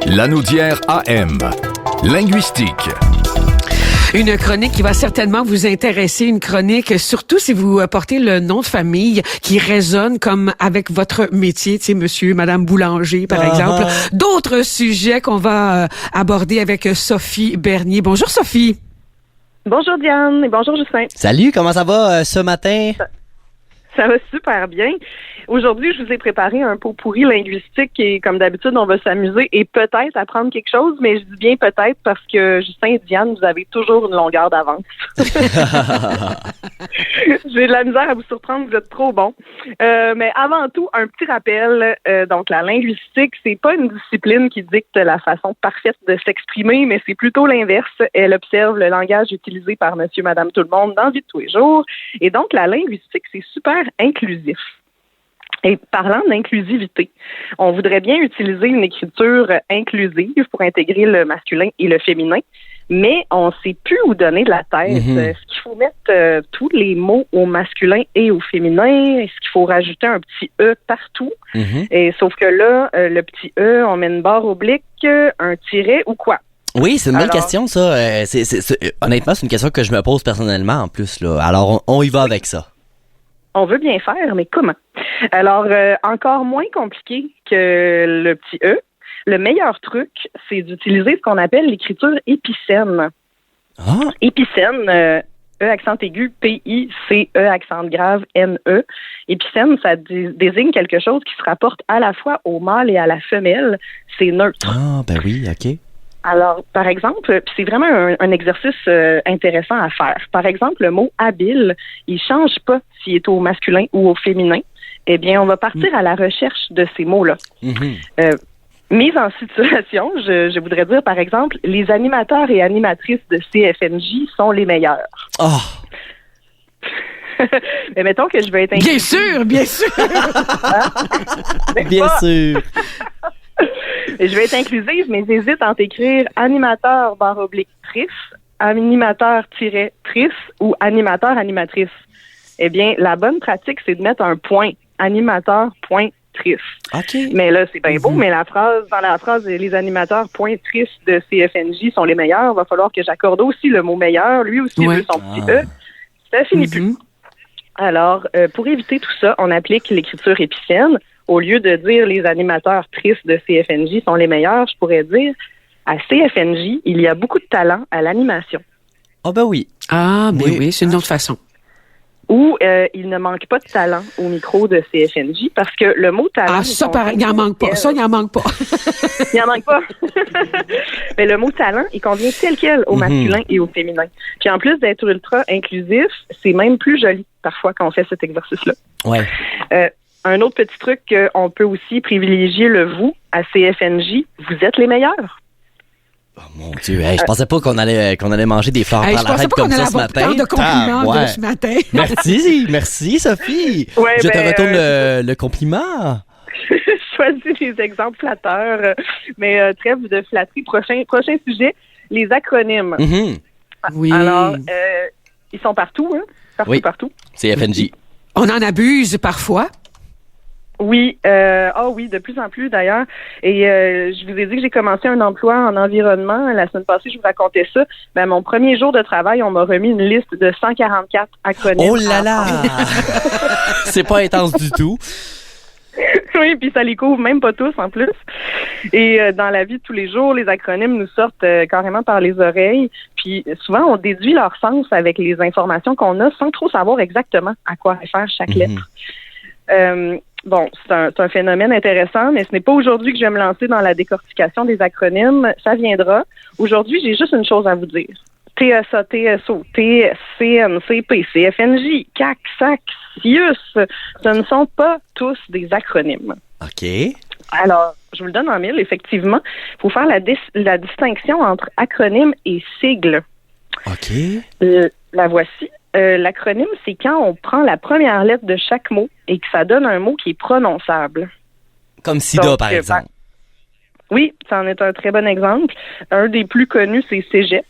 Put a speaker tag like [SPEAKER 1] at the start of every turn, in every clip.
[SPEAKER 1] Lanaudière AM. Linguistique.
[SPEAKER 2] Une chronique qui va certainement vous intéresser, une chronique surtout si vous portez le nom de famille qui résonne comme avec votre métier, tu sais, monsieur, madame Boulanger, par exemple. D'autres sujets qu'on va aborder avec Sophie Bernier. Bonjour Sophie.
[SPEAKER 3] Bonjour Diane et bonjour Justin.
[SPEAKER 4] Salut, comment ça va ce matin?
[SPEAKER 3] Ça va super bien. Aujourd'hui, je vous ai préparé un pot pourri linguistique et comme d'habitude, on va s'amuser et peut-être apprendre quelque chose, mais je dis bien peut-être parce que Justin et Diane, vous avez toujours une longueur d'avance. J'ai de la misère à vous surprendre, vous êtes trop bons. Mais avant tout, un petit rappel. Donc, la linguistique, c'est pas une discipline qui dicte la façon parfaite de s'exprimer, mais c'est plutôt l'inverse. Elle observe le langage utilisé par monsieur, madame, tout le monde dans la vie de tous les jours. Et donc, la linguistique, c'est super inclusif. Et parlant d'inclusivité, on voudrait bien utiliser une écriture inclusive pour intégrer le masculin et le féminin, mais on ne sait plus où donner de la tête. Est-ce qu'il faut mettre tous les mots au masculin et au féminin? Est-ce qu'il faut rajouter un petit « e » partout? Et, sauf que là, le petit « e », on met une barre oblique, un tiret ou quoi?
[SPEAKER 4] Oui, c'est une bonne question, ça. Honnêtement, c'est une question que je me pose personnellement en plus, là. Alors, on y va avec ça.
[SPEAKER 3] On veut bien faire, mais comment? Alors, encore moins compliqué que le petit E. Le meilleur truc, c'est d'utiliser ce qu'on appelle l'écriture épicène. Épicène, E accent aigu, P-I-C-E accent grave, N-E. Épicène, ça désigne quelque chose qui se rapporte à la fois au mâle et à la femelle. C'est neutre.
[SPEAKER 4] Ah, ben oui, OK.
[SPEAKER 3] Alors, par exemple, c'est vraiment un exercice intéressant à faire. Par exemple, le mot « habile », il change pas s'il est au masculin ou au féminin. Eh bien, on va partir à la recherche de ces mots-là. Mise en situation, je voudrais dire, par exemple, les animateurs et animatrices de CFNJ sont les meilleurs. Mais mettons que je vais être inclusive.
[SPEAKER 2] Bien sûr!
[SPEAKER 4] Bien sûr!
[SPEAKER 3] Je vais être inclusive, mais j'hésite entre écrire animateur /trice, animateur-trice ou animateur-animatrice. Eh bien, la bonne pratique, c'est de mettre un point, animateur.trice.
[SPEAKER 4] OK.
[SPEAKER 3] Mais là, c'est bien beau, mais dans la phrase, les animateurs.trice de CFNJ sont les meilleurs. Il va falloir que j'accorde aussi le mot meilleur. Lui aussi veut son petit E. Ça finit plus. Alors, pour éviter tout ça, on applique l'écriture épicène. Au lieu de dire les animateurs tristes de CFNJ sont les meilleurs, je pourrais dire à CFNJ, il y a beaucoup de talent à l'animation.
[SPEAKER 4] Ah ben oui.
[SPEAKER 2] Ah, ben oui, c'est une autre façon.
[SPEAKER 3] Ou il ne manque pas de talent au micro de CFNJ parce que le mot talent...
[SPEAKER 2] Ah, ça, pareil, il n'en manque pas. Ça, il n'en manque pas.
[SPEAKER 3] Il n'en manque pas. Mais le mot talent, il convient tel quel au masculin et au féminin. Puis en plus d'être ultra inclusif, c'est même plus joli parfois quand on fait cet exercice-là.
[SPEAKER 4] Ouais.
[SPEAKER 3] Un autre petit truc, on peut aussi privilégier le « vous » à CFNJ. Vous êtes les meilleurs.
[SPEAKER 4] Oh mon Dieu, je pensais pas qu'on allait manger des fleurs par la tête comme ça ce matin.
[SPEAKER 2] Je pensais pas qu'on allait avoir autant de compliments ce matin.
[SPEAKER 4] Merci Sophie.
[SPEAKER 3] Ouais,
[SPEAKER 4] je te retourne le compliment.
[SPEAKER 3] Je choisis des exemples flatteurs, mais trêve de flatterie. Prochain sujet, les acronymes.
[SPEAKER 2] Oui.
[SPEAKER 3] Alors, ils sont partout, hein? Partout.
[SPEAKER 4] CFNJ.
[SPEAKER 2] On en abuse parfois.
[SPEAKER 3] Oui, oui, de plus en plus d'ailleurs. Et je vous ai dit que j'ai commencé un emploi en environnement. La semaine passée, je vous racontais ça. Ben, mon premier jour de travail, on m'a remis une liste de 144 acronymes.
[SPEAKER 4] Oh là là! C'est pas intense du tout.
[SPEAKER 3] Oui, puis ça les couvre même pas tous en plus. Et dans la vie de tous les jours, les acronymes nous sortent carrément par les oreilles. Puis souvent, on déduit leur sens avec les informations qu'on a sans trop savoir exactement à quoi réfère chaque lettre. Bon, c'est un phénomène intéressant, mais ce n'est pas aujourd'hui que je vais me lancer dans la décortication des acronymes. Ça viendra. Aujourd'hui, j'ai juste une chose à vous dire. TSA, TSO, TS, CNCP, CFNJ, CAC, SAC, CIUS, ce ne sont pas tous des acronymes.
[SPEAKER 4] OK.
[SPEAKER 3] Alors, je vous le donne en mille, effectivement. Il faut faire la distinction entre acronyme et sigle.
[SPEAKER 4] OK.
[SPEAKER 3] La voici. L'acronyme, c'est quand on prend la première lettre de chaque mot et que ça donne un mot qui est prononçable.
[SPEAKER 4] Comme SIDA, par exemple.
[SPEAKER 3] Oui, ça en est un très bon exemple. Un des plus connus, c'est Cégep.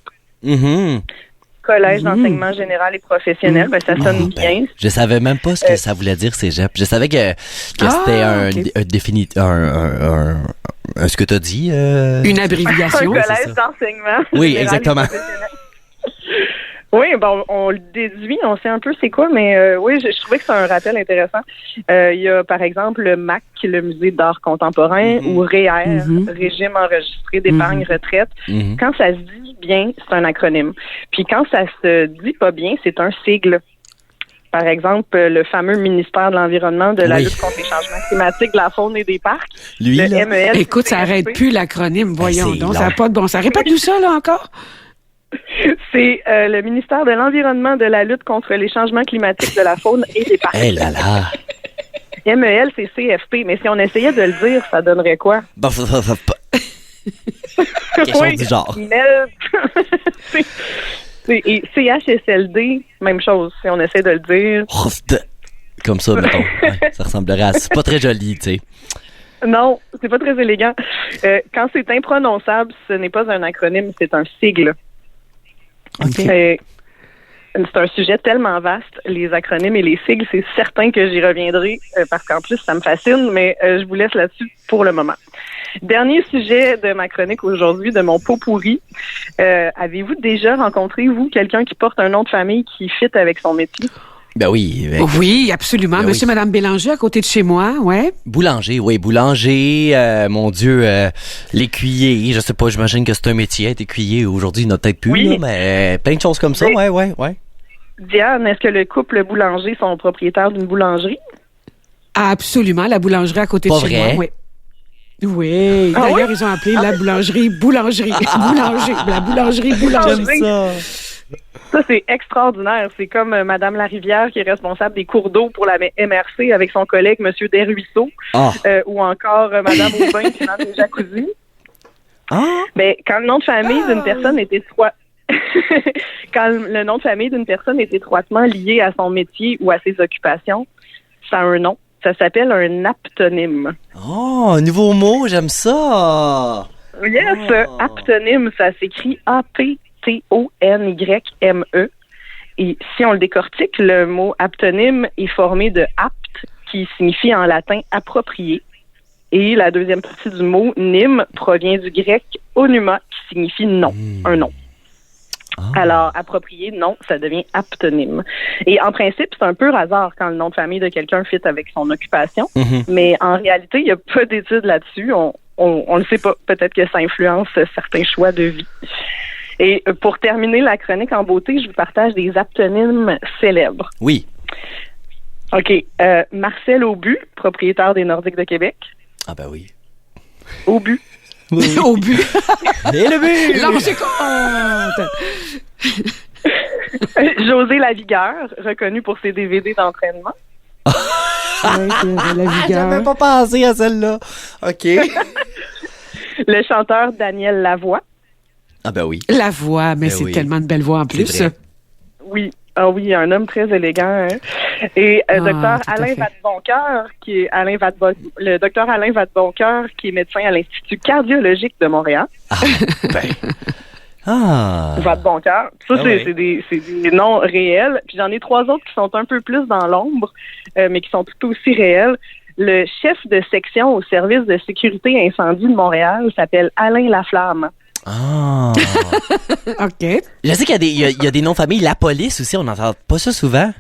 [SPEAKER 3] Collège d'enseignement général et professionnel. Ben, ça sonne bien.
[SPEAKER 4] Je savais même pas ce que ça voulait dire, Cégep. Je savais que c'était Ce que t'as dit.
[SPEAKER 2] Une abréviation.
[SPEAKER 3] Un
[SPEAKER 4] c'est
[SPEAKER 3] collège
[SPEAKER 4] ça.
[SPEAKER 3] d'enseignement.
[SPEAKER 4] Oui,
[SPEAKER 3] général et
[SPEAKER 4] exactement.
[SPEAKER 3] professionnel. Oui, bon, on le déduit, on sait un peu c'est quoi, mais oui, je trouvais que c'est un rappel intéressant. Il y a, par exemple, le MAC, le Musée d'art contemporain, ou REER, Régime enregistré d'épargne retraite. Quand ça se dit bien, c'est un acronyme. Puis quand ça se dit pas bien, c'est un sigle. Par exemple, le fameux ministère de l'Environnement, de la lutte contre les changements climatiques, de la faune et des parcs.
[SPEAKER 4] Lui,
[SPEAKER 3] le
[SPEAKER 4] là.
[SPEAKER 3] MEL.
[SPEAKER 2] Écoute, ça arrête plus l'acronyme, voyons
[SPEAKER 4] c'est
[SPEAKER 2] donc,
[SPEAKER 4] long.
[SPEAKER 2] ça n'a pas de bon sens. Répète tout ça, là, encore?
[SPEAKER 3] C'est le ministère de l'Environnement, de la lutte contre les changements climatiques, de la faune et des parcs.
[SPEAKER 4] Eh là là.
[SPEAKER 3] MEL, c'est CFP, mais si on essayait de le dire, ça donnerait quoi?
[SPEAKER 4] Bon, quelque chose du genre.
[SPEAKER 3] MEL. Et CHSLD, même chose, si on essaie de le dire.
[SPEAKER 4] Comme ça, mettons. Ouais, ça ressemblerait à... C'est pas très joli, tu sais.
[SPEAKER 3] Non, c'est pas très élégant. Quand c'est imprononçable, ce n'est pas un acronyme, c'est un sigle.
[SPEAKER 4] OK.
[SPEAKER 3] C'est un sujet tellement vaste, les acronymes et les sigles, c'est certain que j'y reviendrai parce qu'en plus, ça me fascine, mais je vous laisse là-dessus pour le moment. Dernier sujet de ma chronique aujourd'hui, de mon pot pourri. Avez-vous déjà rencontré, vous, quelqu'un qui porte un nom de famille qui fit avec son métier?
[SPEAKER 4] Ben oui.
[SPEAKER 2] Oui, absolument.
[SPEAKER 4] Ben
[SPEAKER 2] Monsieur,
[SPEAKER 4] oui.
[SPEAKER 2] Madame Bélanger, à côté de chez moi, ouais.
[SPEAKER 4] Boulanger, oui, boulanger, mon Dieu, l'écuyer, je sais pas, j'imagine que c'est un métier, être écuyer, aujourd'hui, il n'y en a peut-être plus,
[SPEAKER 3] Oui.
[SPEAKER 4] là, mais plein de choses comme ça,
[SPEAKER 3] Oui.
[SPEAKER 4] ouais.
[SPEAKER 3] Diane, est-ce que le couple Boulanger sont propriétaires d'une boulangerie?
[SPEAKER 2] Absolument, la boulangerie à côté
[SPEAKER 4] Pas
[SPEAKER 2] de chez
[SPEAKER 4] vrai?
[SPEAKER 2] moi, oui. Oui,
[SPEAKER 3] Ah
[SPEAKER 2] d'ailleurs,
[SPEAKER 3] oui?
[SPEAKER 2] ils ont appelé la boulangerie Boulanger. La boulangerie Boulanger.
[SPEAKER 3] J'aime Ça, c'est extraordinaire. C'est comme Madame Larivière qui est responsable des cours d'eau pour la MRC avec son collègue Monsieur Desruisseaux,
[SPEAKER 4] Ah.
[SPEAKER 3] ou encore Madame Aubin qui vend des jacuzzi.
[SPEAKER 4] Ah.
[SPEAKER 3] Ben, quand le nom de famille d'une personne est quand le nom de famille d'une personne est étroitement lié à son métier ou à ses occupations, ça a un nom. Ça s'appelle un aptonyme.
[SPEAKER 4] Oh, un nouveau mot, j'aime ça.
[SPEAKER 3] Yes,
[SPEAKER 4] Oh.
[SPEAKER 3] aptonyme, ça s'écrit A-P-T-O-N-Y-M-E. Et si on le décortique, le mot aptonyme est formé de apt, qui signifie en latin approprié. Et la deuxième partie du mot nym provient du grec onuma, qui signifie nom, un nom. Alors, approprié, non, ça devient aptonyme. Et en principe, c'est un pur hasard quand le nom de famille de quelqu'un fit avec son occupation. Mais en réalité, il n'y a pas d'études là-dessus. On le sait pas. Peut-être que ça influence certains choix de vie. Et pour terminer la chronique en beauté, je vous partage des aptonymes célèbres.
[SPEAKER 4] Oui.
[SPEAKER 3] OK. Marcel Aubu, propriétaire des Nordiques de Québec.
[SPEAKER 4] Ah ben oui.
[SPEAKER 3] Aubu.
[SPEAKER 2] Au but.
[SPEAKER 4] Et le but!
[SPEAKER 2] Lancez compte!
[SPEAKER 3] José Lavigueur, reconnu pour ses DVD d'entraînement.
[SPEAKER 2] Ouais, c'est la vigueur.
[SPEAKER 4] J'avais pas pensé à celle-là. OK.
[SPEAKER 3] Le chanteur Daniel Lavoie.
[SPEAKER 4] Ah ben oui.
[SPEAKER 2] La voix, mais
[SPEAKER 4] Ben
[SPEAKER 2] c'est
[SPEAKER 4] oui.
[SPEAKER 2] tellement de belles voix en plus.
[SPEAKER 4] C'est vrai.
[SPEAKER 3] Oui. Ah oui, un homme très élégant. Hein? Et docteur
[SPEAKER 2] tout à
[SPEAKER 3] Alain
[SPEAKER 2] fait.
[SPEAKER 3] Vadeboncoeur, qui est le docteur Alain Vadeboncoeur, qui est médecin à l'Institut cardiologique de Montréal.
[SPEAKER 4] Ah, ben. Ah.
[SPEAKER 3] Vadeboncoeur. Ça,
[SPEAKER 4] Ah
[SPEAKER 3] c'est
[SPEAKER 4] oui.
[SPEAKER 3] des noms réels. Puis j'en ai trois autres qui sont un peu plus dans l'ombre, mais qui sont tout aussi réels. Le chef de section au service de sécurité incendie de Montréal s'appelle Alain Laflamme.
[SPEAKER 4] Ah.
[SPEAKER 2] OK.
[SPEAKER 4] Je sais qu'il y a des noms de famille. La police aussi, on n'entend pas ça souvent.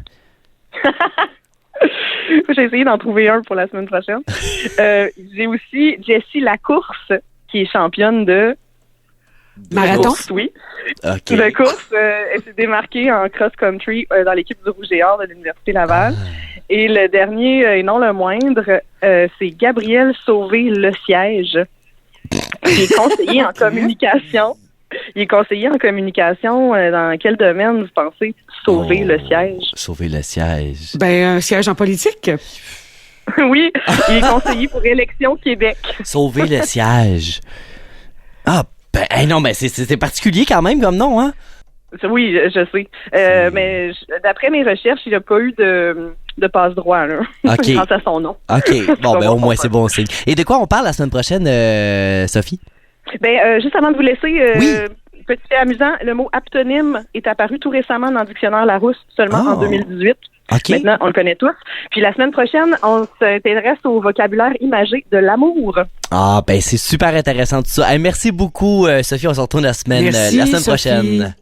[SPEAKER 3] J'ai essayé d'en trouver un pour la semaine prochaine. J'ai aussi Jessie Lacourse, qui est championne de
[SPEAKER 2] Marathon?
[SPEAKER 3] course, oui.
[SPEAKER 4] OK.
[SPEAKER 3] De course, elle s'est démarquée en cross-country dans l'équipe du Rouge et Or de l'Université Laval. Et le dernier, et non le moindre, c'est Gabriel Sauvé-Le Siège, qui est conseiller en communication. Il est conseiller en communication. Dans quel domaine vous pensez sauver le siège?
[SPEAKER 4] Sauver le siège.
[SPEAKER 2] Ben, un siège en politique.
[SPEAKER 3] Oui, il est conseiller pour Élection Québec.
[SPEAKER 4] Sauver le siège. Ah, ben, hey, non, mais c'est particulier quand même comme nom, hein?
[SPEAKER 3] Oui, je sais. Mais d'après mes recherches, il n'y a pas eu de passe-droit, là.
[SPEAKER 4] OK.
[SPEAKER 3] Grâce à son nom.
[SPEAKER 4] OK. Bon, ben, au moins, c'est bon signe. Et de quoi on parle la semaine prochaine, Sophie?
[SPEAKER 3] Ben, juste avant de vous laisser,
[SPEAKER 4] Oui.
[SPEAKER 3] petit fait amusant, le mot aptonyme est apparu tout récemment dans le dictionnaire Larousse, seulement en 2018.
[SPEAKER 4] OK.
[SPEAKER 3] Maintenant, on le connaît tous. Puis la semaine prochaine, on s'intéresse au vocabulaire imagé de l'amour.
[SPEAKER 4] Ah, ben c'est super intéressant tout ça. Hey, merci beaucoup, Sophie. On se retrouve la semaine
[SPEAKER 2] Merci,
[SPEAKER 4] prochaine.
[SPEAKER 2] Sophie.